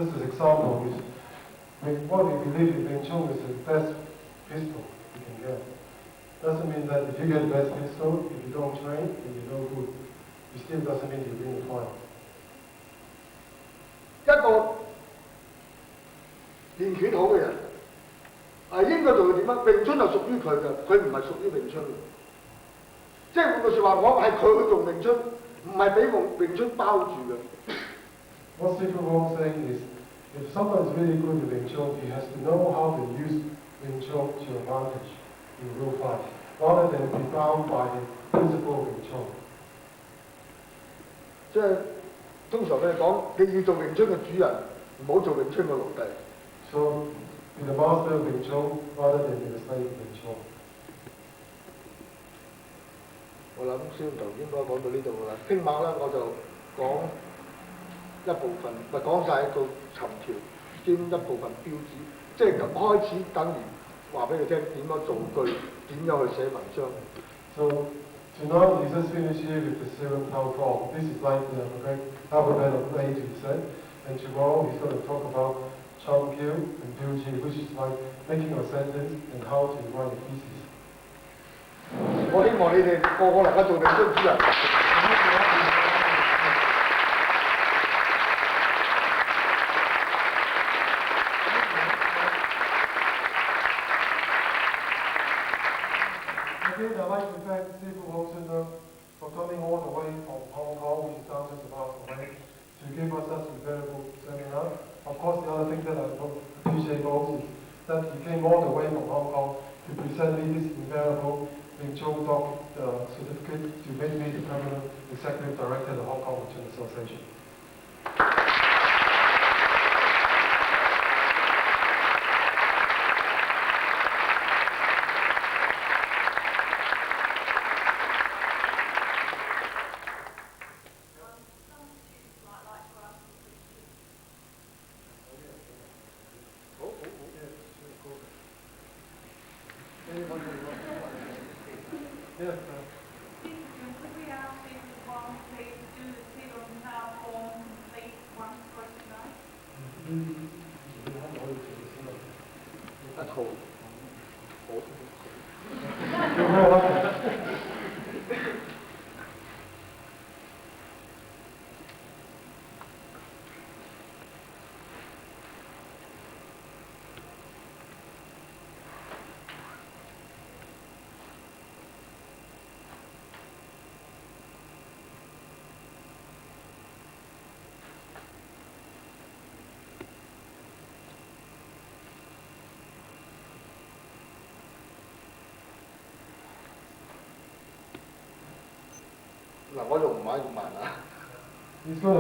just as example, is what we believe in Wing Chun is the best pistol you can get. Doesn't mean that if you get the best pistol, if you don't train and you're no good, it still doesn't mean you win the fight. 一個練拳好嘅人，應該做嘅點啊？詠春就屬於佢嘅，佢唔係屬於詠春嘅。即係換句説話講，係佢去做詠春，唔係俾詠春包住嘅。What Stephen Wong saying is, if someone is really good at Wing Chun, he has to know how to use Wing Chun to advantage in real fight, rather than be bound by the principle of Wing Chun. 即係通常咧講，你要做詠春嘅主人，唔好做詠春嘅奴隸。So, be the master of Wing Chun rather than be the slave of Wing Chun. 我諗先頭應該講到呢度啦。聽晚咧我就講一部分，咪講晒個尋條兼一部分標誌，即係開始等於話俾你聽點樣造句，點樣去寫文章。So tonight we just finish here with the 7th form. This is like the alphabet of A to Z, and tomorrow he's going to talk about Chun Kill and Biuji, which is like making a sentence and how to write a thesis. 我希望你哋個個能夠做詠春主人。Again, I'd like to thank Stephen Wilson for coming all the way from Hong Kong, which is thousands of miles away, to give us such a valuable seminar. Of course, the other thing that I appreciate most is that he came all the way from Hong Kong to present me this invaluable Wing Chun certificate to make me the permanent executive director of the Hong Kong Wing Chun Association. 嗱，我仲唔玩咁慢啊！應該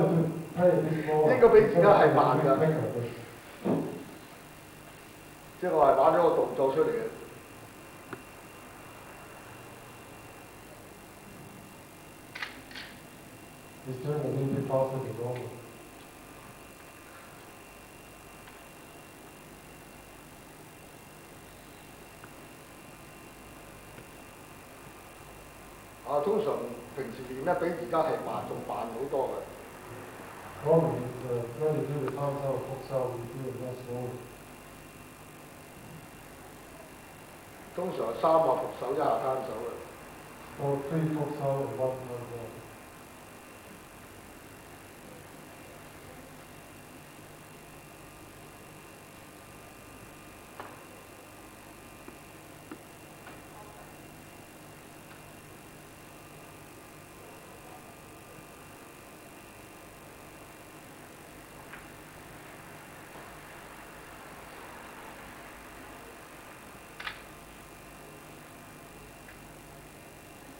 比而家係慢㗎，即係我係玩咗個動作出嚟嘅。He's doing a little bit faster than normal. 通常平時練咧比而家係仲慢好多嘅。Normally, when you do the time cell, hook cell, you do it less slowly. 通常3下伏手，1下攤手嘅。Or 3 hook cell and 1 time cell.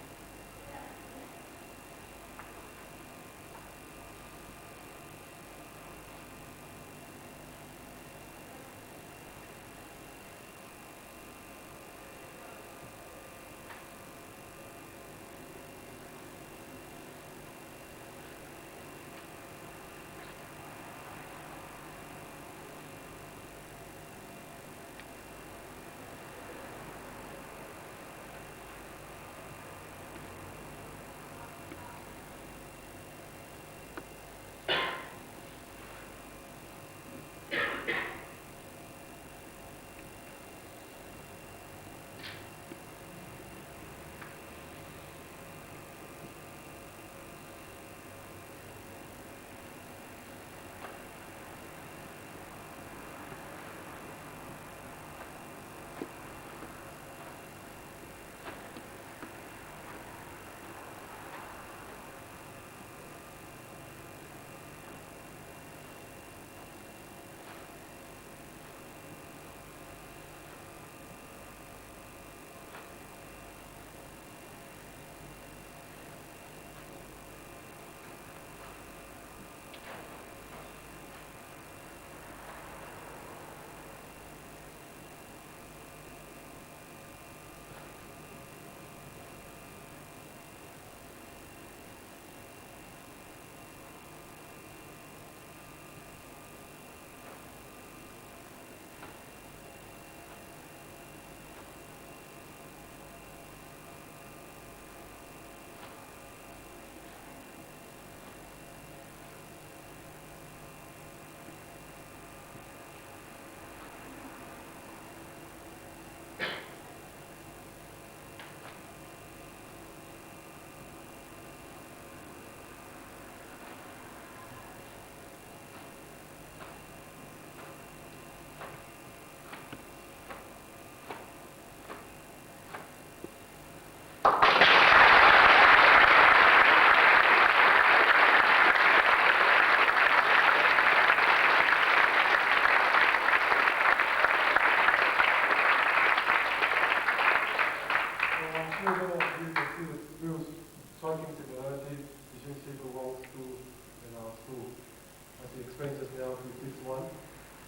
呢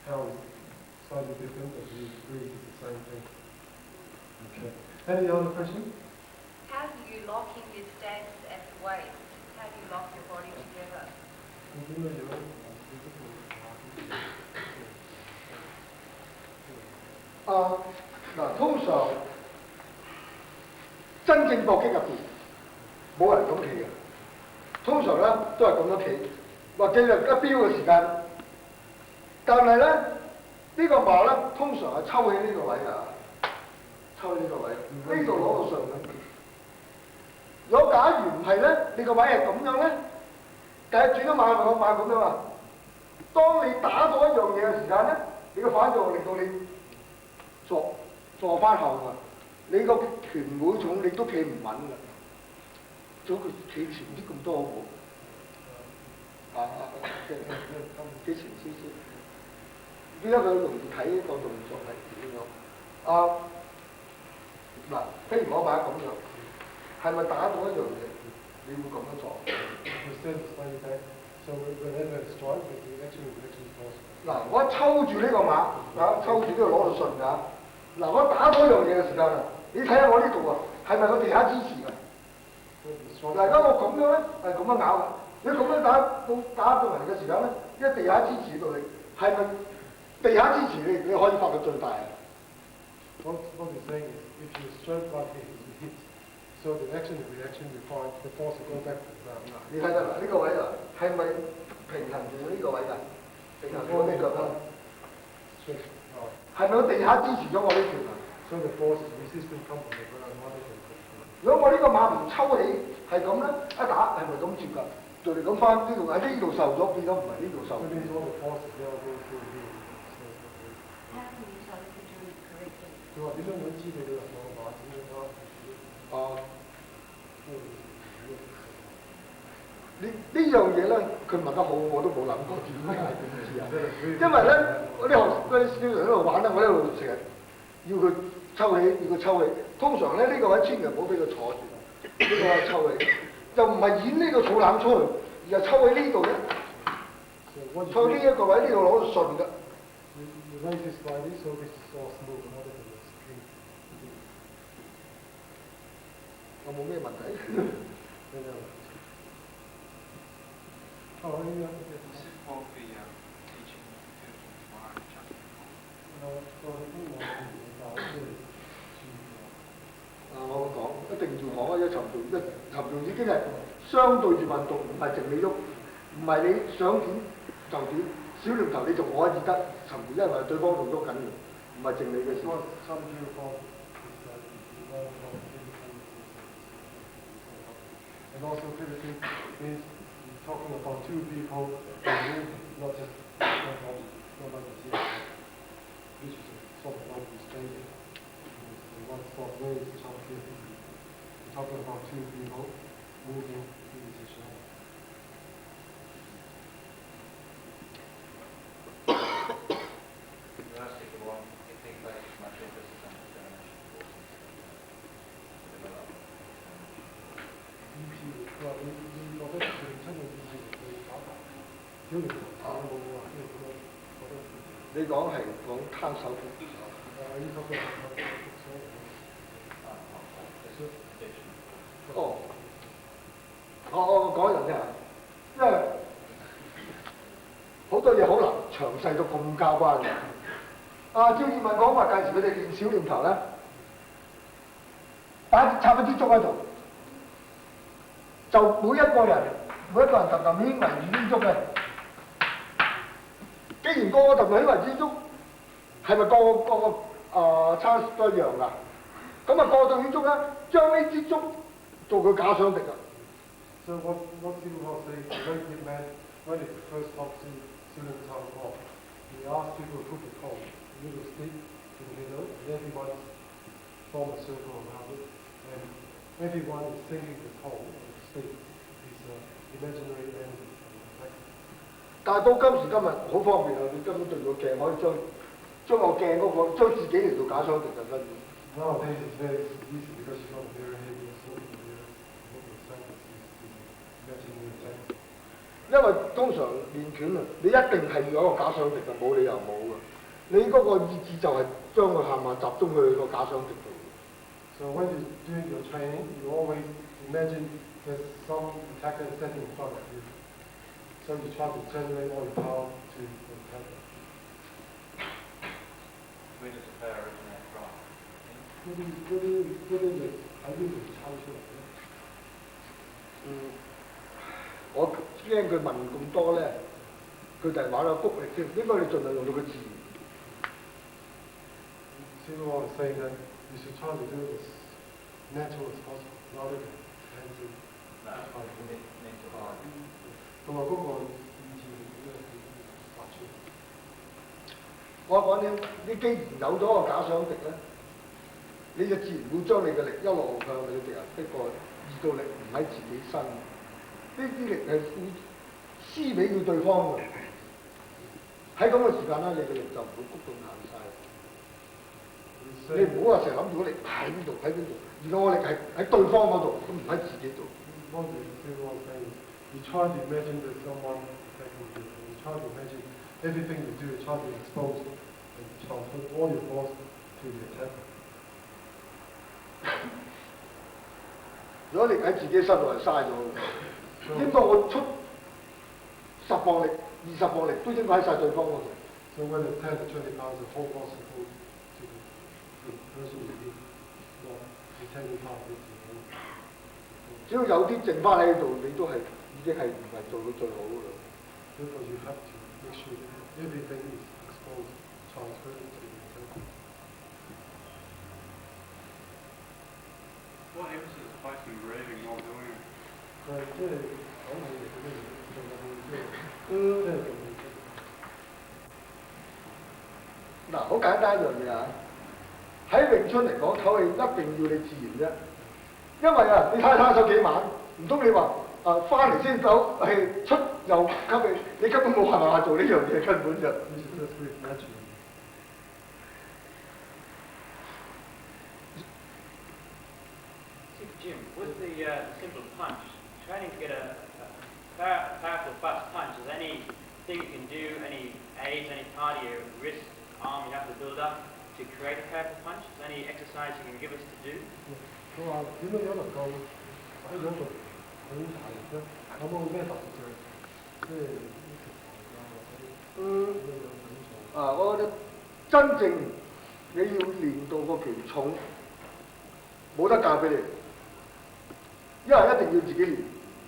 how is slightly different, but we agree it's the same thing. Okay. Any other questions? How do you lock in your stance at the waist? How do you lock your body together?嗱，通常真正搏擊入邊冇人咁企嘅，通常咧都係咁樣企，或者係一標嘅時間。但係咧呢個馬咧通常係抽起呢個位㗎，抽起呢個位，呢度攞到上嘅。如果假如唔係咧，你個位係咁樣咧，第一轉咗馬咁樣啊。當你打到一樣嘢嘅時間咧，你個反作用令到你坐翻後啊！你個拳會重，你都企唔穩㗎。做佢企前啲咁多好冇？企前少少，因為佢容易睇呢個動作係點樣。嗱，譬如我擺咁樣，係咪打到一樣嘢？你會咁樣做？嗱，我抽住呢個馬，抽住呢個攞到順㗎。嗱，我打嗰樣嘢嘅時間啊，你睇下我呢度啊，係咪個地下支持㗎？嗱，而家我咁樣咧，係咁樣咬㗎。你咁樣打到人嘅時間咧，一地下支持到你，係咪地下支持你可以發到最大啊？ What you're saying is, if you stroke like this, you hit. So the action and reaction, you find the force will go back to the ground. 你睇得啦，呢個位啊，係咪平衡住呢個位㗎？平衡住呢個㗎。係咪個地下支持咗我呢條啊？ So the force is resistant come from the ground, not the ground. 如果我呢個馬唔抽起，係咁咧，一打係咪咁接㗎？就嚟咁翻呢度喺呢度受咗，變咗唔係呢度受。So means all the forces they are going through here. How can you tell if you're doing it correctly? 佢話點樣知道你係我馬點樣啱？呢樣嘢咧，佢問得好，我都冇諗過點解點知啊？因為咧，我啲嗰啲小人喺度玩咧，我喺度成日要佢抽起，要佢抽起。通常咧呢個位千祈唔好俾佢坐住，呢個位抽起，就唔係演呢個肚腩出去，而係抽起呢度咧。抽呢一個位呢度攞到順㗎。我冇咩問題。Oh, yeah. This is for the teaching chapter. 我講一定要講一沉重已經係相對住運動，唔係淨你喐，唔係你想點就點。小念頭你仲可以得沉重，因為對方仲喐緊嘅，唔係淨你嘅事。And also pivoting is talking about two people moving, not just one like the team, which is sort of like the stadium. And one sport where is talking about two people moving in position. Gymnastic one, it takes place much emphasis on examination forces to develop. 佢話你覺得佢真係要打法，小年頭冇啊，即係覺得。你講係講攤手嘅。呢個嘅我講一樣啫，因為好多嘢好難詳細到咁交關嘅。趙志文講話，屆時佢哋練小念頭咧，插一支竹喺度。就每一個人揼起為支竹嘅。既然個揼起為支竹，係咪個差都一樣㗎？咁啊個對支竹咧，將呢支竹做佢假想敵啊！ So what people will say, the great big man, when he first talked to Shun town hall, he asked people to put the pole, a little stick in the middle, and everyone form a circle around it, and everyone is thinking the pole, the stick, is imaginary enemy. 但係到今時今日好方便啊！你根本對個鏡可以將個鏡嗰個將自己嚟做假想敵就得。 Nowadays it's very easy because you got a mirror here, you look in the mirror, look inside, it's imaginary enemy. 呢因為通常練拳啊，你一定係要有一個假想敵嘅，冇理由冇嘅。你嗰個意志就係將個下馬集中去個假想敵度。So when you do your training, you always imagine there's some attacker standing in front of you. So you try to generate all your power to the attacker. Where does the power originate from? 嗰啲力喺邊度抽出嚟咧？我驚佢問咁多咧，佢就係玩個谷力添，應該你盡量用到佢自然。People want to say that you should try to do it as natural as possible, rather than fancy. Mental. 同埋嗰個意志力咧，發出。我講你既然有咗個假想敵咧，你就自然會將你嘅力一路向你嘅敵人逼過去，意志力唔喺自己身。呢啲力係會施俾佢對方嘅。喺咁嘅時間咧，你嘅力就唔會谷到硬晒。你唔好話成日諗住個力喺邊度喺邊度，而我力係喺對方嗰度，咁唔喺自己度。You try to imagine that someone attacking you. You try to imagine everything you do. You try to expose and transfer all your force to the attacker. 如果力喺自己身度係嘥咗嘅，應該我出10磅力、20磅力都應該喺晒對方嗰度。So when the 10 to 20 pounds of whole force is goes to the person you hit, not the 10 pounds is the 只要有啲剩翻喺度，你都係已經係唔係做到最好㗎啦。Therefore, you have to make sure that everything is exposed, transferred to the attacker. What emphasis is placed on breathing while doing it? 即係講起嚟咁樣做嘅即係嗱，好簡單一樣嘢啊！喺詠春嚟講，唞氣一定要你自然啫。因為啊，你睇手幾晚，唔通你話翻嚟先走，係出又吸氣，你根本冇辦法做呢樣嘢，根本就。Jim, with the simple punch, training to get a powerful fast punch, is there anything you can do, any aids, any part of your wrist, arm you have to build up to create a powerful punch? Is there any exercise you can give us to do? 佢話點樣能夠使咗個好大力咧？有冇咩特別嘅即係我覺得真正你要練到個拳重，冇得教俾你，因為一定要自己練。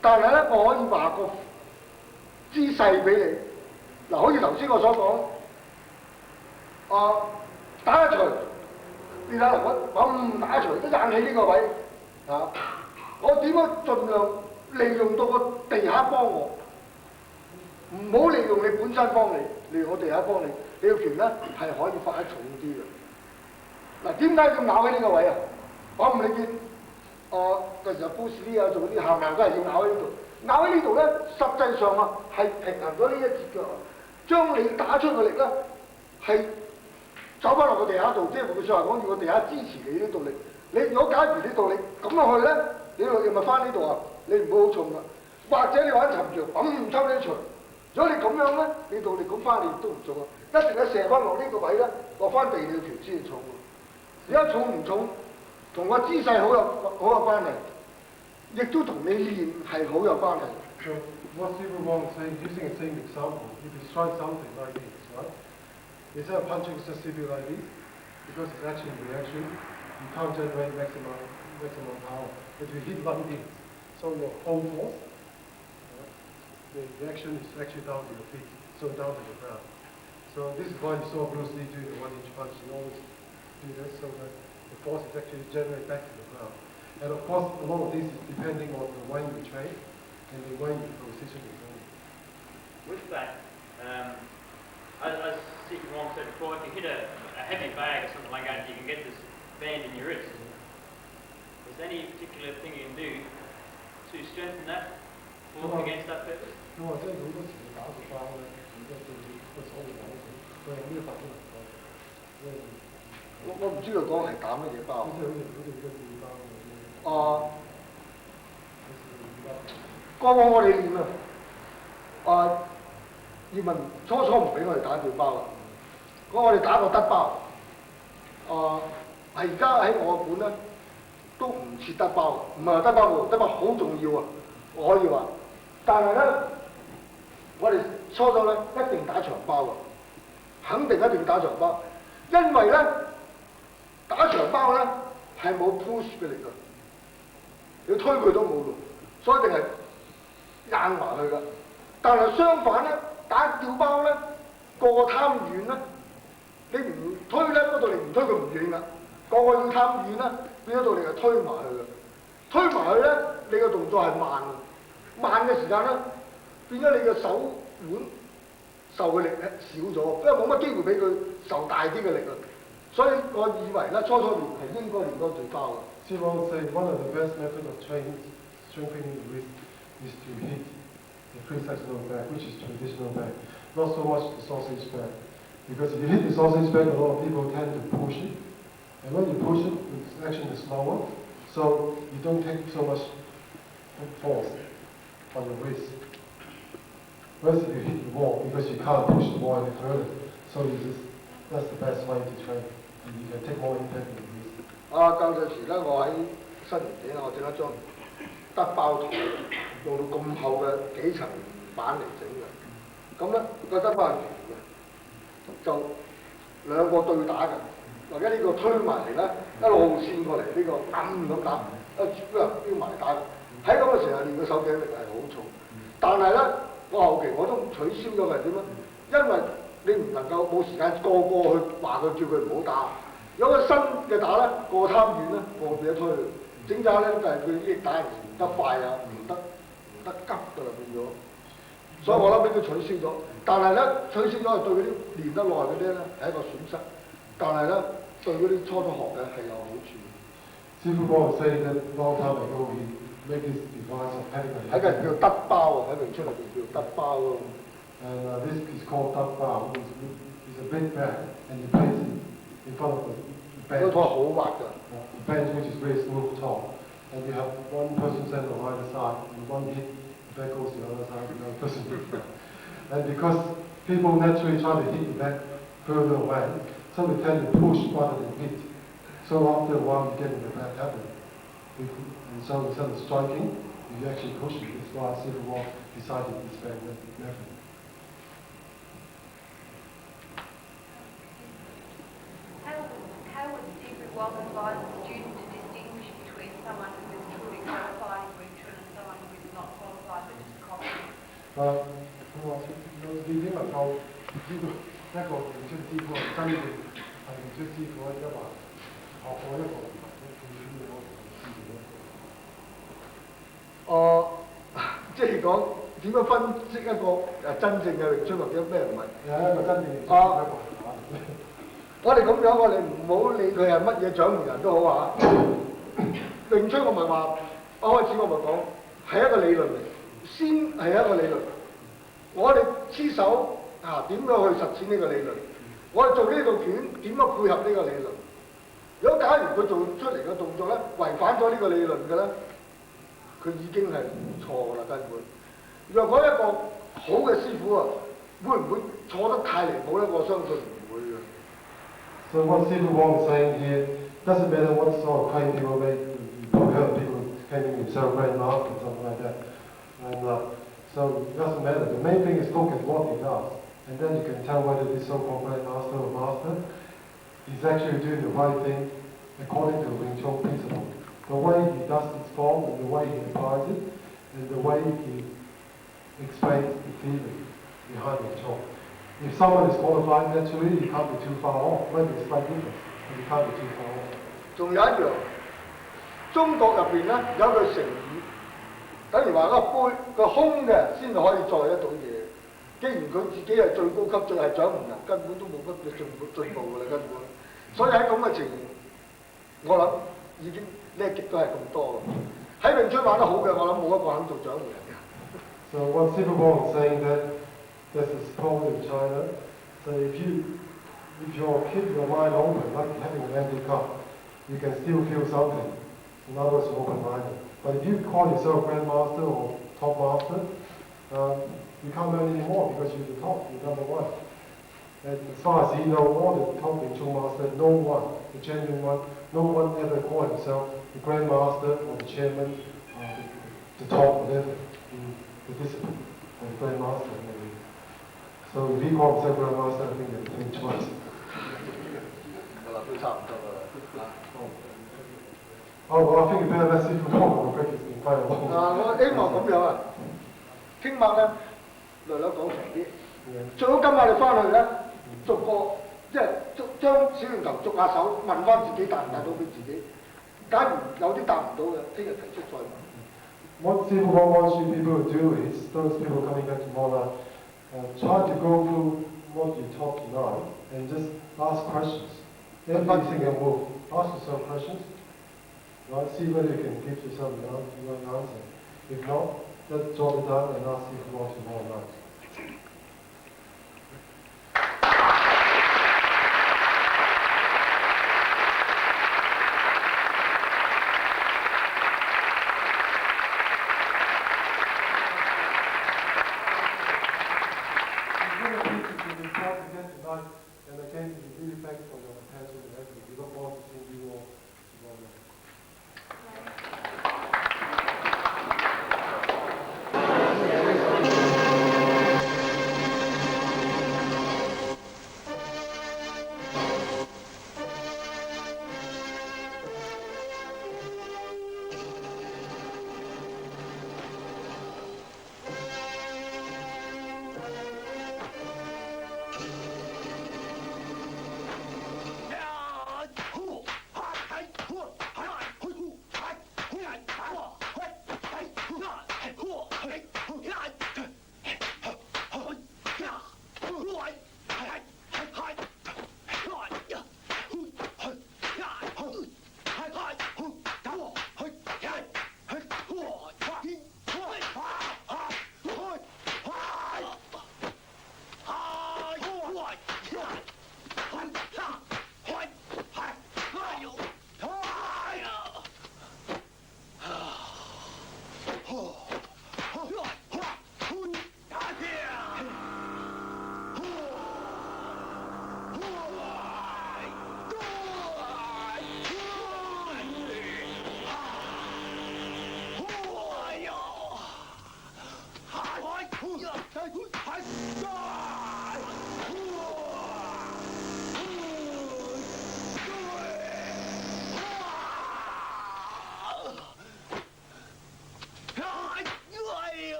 但係咧，我可以話個姿勢俾你。嗱，好似頭先我所講，打一錘，你睇下我打一錘都硬起呢個位，我點樣盡量利用到個地下幫我，唔好利用你本身幫你，利用個地下幫你，你個拳咧係可以發得重啲嘅。嗱，點解要咬喺呢個位啊？我唔理見，嗰時候布斯利啊做啲下硬都係要咬喺呢度，咬喺呢度咧，實際上啊係平衡咗呢一節腳，將你打出嘅力咧係走翻落個地下度，即係換句説話講，要個地下支持你呢度力。你如果假如呢度力咁落去咧，你咪翻呢度啊，你唔會好重噶。或者你玩沉着，抽呢錘。如果你咁樣咧，你度力咁翻你都唔重啊，一定係射翻落呢個位咧，落翻地你條拳先至重。而家重唔重，同個姿勢好有關係，亦都同你練係好有關係。So what people want to say, using the same example, if you strike something like this, right? Instead of punching just simply like this, because it's actually a reaction, you can't generate maximum power. If you hit like this, so your whole force, the reaction is actually down to your feet, so down to the ground. So this is why you saw Bruce Lee do the 1-inch punch. He always do this so that the force is actually generated back to the ground. And of course, a lot of this is depending on the way you train and the way you position your body. With that, as Steve Wong said before, if you hit a heavy bag or something like that, you can get this band in your wrist. Is there any particular thing you can do to strengthen that for against that purpose? 咁或者好多時打實包咧，而家對個手嚟講，佢係呢個法都能夠，我唔知佢講係打乜嘢包。好似個麵包咁樣。過往我哋練啊，葉問初唔俾我哋打吊包啦，我哋打個德包。係而家喺我館咧都唔似德包，唔係話德包喎，德包好重要啊，我可以話。但係咧，我哋初咧一定打長包啊，肯定一定打長包，因為咧打長包咧係冇 push 嘅力㗎，你推佢都冇用，所以一定係硬埋去㗎。但係相反咧，打吊包咧個貪遠咧，你唔推咧嗰度你唔推佢唔遠㗎。個要貪遠啦，變咗到你係推埋去嘅，推埋去咧，你個動作係慢嘅時間咧，變咗你嘅手腕受嘅力少咗，因為冇乜機會俾佢受大啲嘅力啊，所以我以為咧初練係應該練多對包嘅。See, Wong say one of the best methods of strengthening the wrist is to hit the three-sectional back, which is traditional back, not so much the sausage back. Because if you hit the sausage back, a lot of people tend to push it. And when you push it, the action is slower, so you don't take so much force on the wrist. Whereas if you hit the wall, because you can't push the wall any further, so that's the best way to train, and you can take more impact on the wrist. 舊陣時咧，我喺新年紀我整一張德包台，用到咁厚嘅幾層板嚟整嘅，咁咧個德包係圓嘅，就兩個對打嘅。或者呢個推埋嚟咧，一路線過嚟，呢個咁打，飆埋打。喺咁嘅時候練個手頸力係好重，但係咧，我後期我都取消咗係點咧？因為你唔能夠冇時間個去話佢叫佢唔好打。如果個新嘅打咧，個貪遠咧，個變咗推。整扎咧就係佢啲打人唔得快啊，唔得急㗎啦變咗。所以我諗俾佢取消咗，但係咧取消咗係對嗰啲練得耐嗰啲咧係一個損失。但係咧，對嗰啲初學嘅係有好處。師傅幫我 say that long time ago he made this device of having a 喺個叫德包啊，喺詠春裏邊叫德包咯。And this is called 德包. It's a big bag, and you place it in front of the bench. 嗰台好滑㗎。The bench which is very smooth tall, and you have one person stand on either side, and one hit, the back goes to the other side, the other person hits back. And because people naturally try to hit the back further away. So we tend to push rather than hit. So after a while you get in the bad habit. And so instead of striking, you actually push it. That's why Silver Wong decided this method. How would Silver Wong advise a student to distinguish between someone who is truly qualified in Wing Chun and someone who is not qualified but just copying? 一個唔出師傅係真正係唔出師傅，一話學過一個唔係一個師傅。即係講點樣分析一個真正嘅詠春或者咩唔係？有一個真正嘅詠春，我哋咁樣，我哋唔好理佢係乜嘢掌門人都好啊。詠春我咪話，一開始我咪講係一個理論嚟，先係一個理論。我哋黐手。點樣去實踐呢個理論？我哋做呢套拳點樣配合呢個理論？如果假如佢做出嚟嘅動作咧違反咗呢個理論嘅咧，佢已經係錯㗎啦根本。若果一個好嘅師傅啊，會唔會錯得太離譜咧？我相信唔會嘅。So what Silver Wong is saying here doesn't matter what sort of claim people make. You probably heard people claiming themselves grandmaster or something like that. And so it doesn't matter. The main thing is look at what he does. And then you can tell whether this so-called grandmaster or master is actually doing the right thing according to the Wing Chun principle. The way he does its form, and the way he applies it, and the way he explains the feeling behind the Chun. If someone is qualified naturally, you can't be too far off. Maybe it's slight difference, but you can't be too far off. 仲有一樣，中國入邊咧有句成語，等於話個杯個空嘅先可以載得到嘢。既然佢自己係最高級、最係掌門人，根本都冇乜嘅進步㗎啦，根本。所以喺咁嘅情形，我諗已經叻極都係咁多。喺詠春玩得好嘅，我諗冇一個肯做掌門人嘅。So what Silver Wong is saying that there's this problem in China. So if you keep your mind open, like having an empty cup, you can still feel something. In other words, open-minded. But if you call yourself grandmaster or top master, you can't learn any more because you're the top, you're number one. And as far as he knows, all the top Wing Chun master, no one, the genuine one, no one ever called himself the grandmaster or the chairman, the top, whatever, in the discipline, or the grandmaster. Maybe. So if he calls himself grandmaster, I think they're doing twice. 好啦，都差唔多噶啦。 Oh, well, I think you better let Sifu talk about practice in fire Wong. 我希望咁樣啊，聽晚咧略略講長啲，最好今晚你翻去咧逐個即係將小圓球捉下手，問翻自己答唔答到俾自己。假如有啲答唔到嘅，聽日提出再問。What Sifu Wong wants you people to do is, those people coming back tomorrow, try to go through what you taught tonight and just ask questions. Every single move, ask yourself questions. Right? See whether you can give yourself the right answer. If not, just drop it down and ask if you want tomorrow night. And again, we really thank for your attention and effort. We look forward to seeing you all tomorrow night.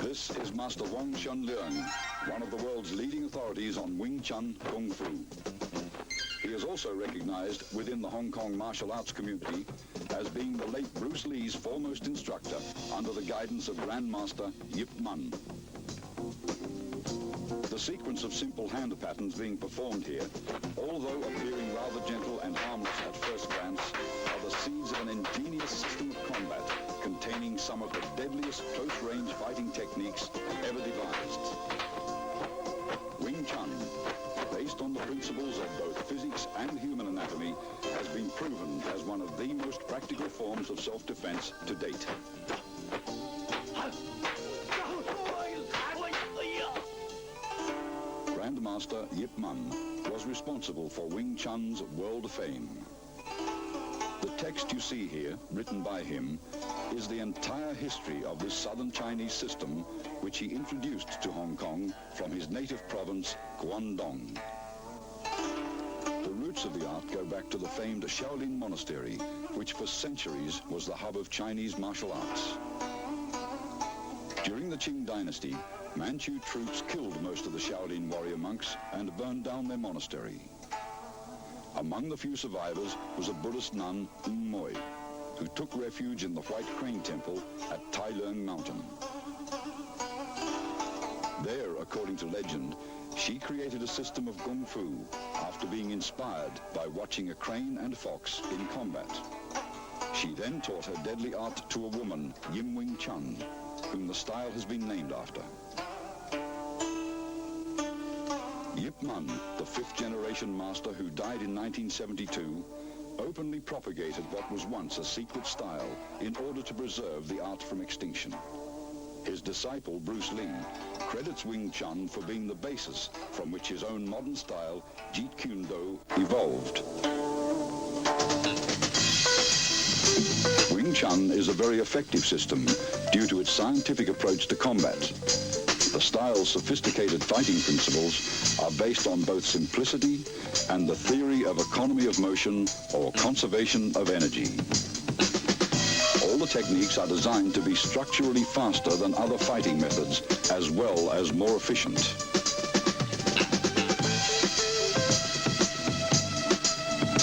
This is Master Wong Leung, one of the world's leading authorities on Wing Chun Kung Fu. He is also recognized within the Hong Kong martial arts community as being the late Bruce Lee's foremost instructor under the guidance of Grandmaster Yip Man. The sequence of simple hand patterns being performed here, although appearing rather gentle and harmless at first glance, are the seeds of an ingenious system of combat containing some of the deadliest close-range fighting techniques ever devised. Wing Chun, based on the principles of both physics and human anatomy, has been proven as one of the most practical forms of self-defense to date. Grandmaster Yip Man was responsible for Wing Chun's world fame. The text you see here, written by him, is the entire history of this southern Chinese system which he introduced to Hong Kong from his native province, Guangdong. The roots of the art go back to the famed Shaolin Monastery, which for centuries was the hub of Chinese martial arts. During the Qing dynasty, Manchu troops killed most of the Shaolin warrior monks and burned down their monastery. Among the few survivors was a Buddhist nun, Leung, who took refuge in the White Crane Temple at Leung Mountain. There, according to legend, she created a system of kung fu after being inspired by watching a crane and fox in combat. She then taught her deadly art to a woman, Wing Chun, whom the style has been named after. Yip Man, the fifth-generation master who died in 1972, openly propagated what was once a secret style in order to preserve the art from extinction. His disciple, Bruce Leung, credits Wing Chun for being the basis from which his own modern style, Jeet Kune Do, evolved. Wing Chun is a very effective system due to its scientific approach to combat. The style's sophisticated fighting principles are based on both simplicity and the theory of economy of motion or conservation of energy. All the techniques are designed to be structurally faster than other fighting methods, as well as more efficient.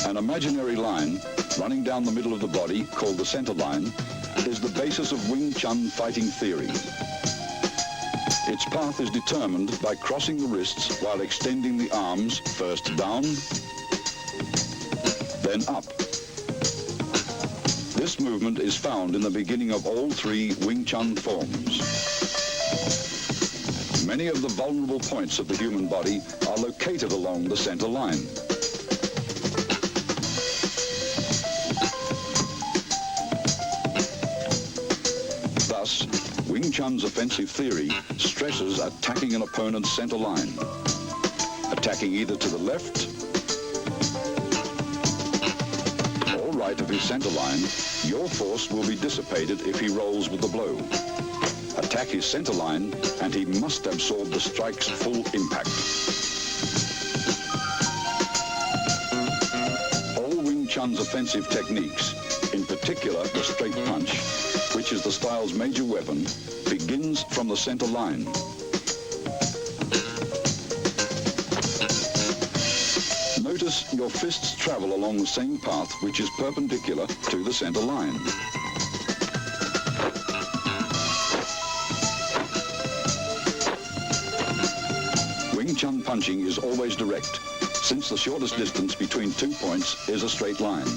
An imaginary line running down the middle of the body, called the centerline, is the basis of Wing Chun fighting theory. Its path is determined by crossing the wrists while extending the arms first down, then up. This movement is found in the beginning of all three Wing Chun forms. Many of the vulnerable points of the human body are located along the center line. Thus, Wing Chun's offensive theory stresses attacking an opponent's center line, attacking either to the left or right of his center line. Your force will be dissipated if he rolls with the blow. Attack his center line, and he must absorb the strike's full impact. All Wing Chun's offensive techniques, in particular the straight punch, which is the style's major weapon, begins from the center line. Notice your fists travel along the same path which is perpendicular to the center line. Wing Chun punching is always direct, since the shortest distance between 2 points is a straight line.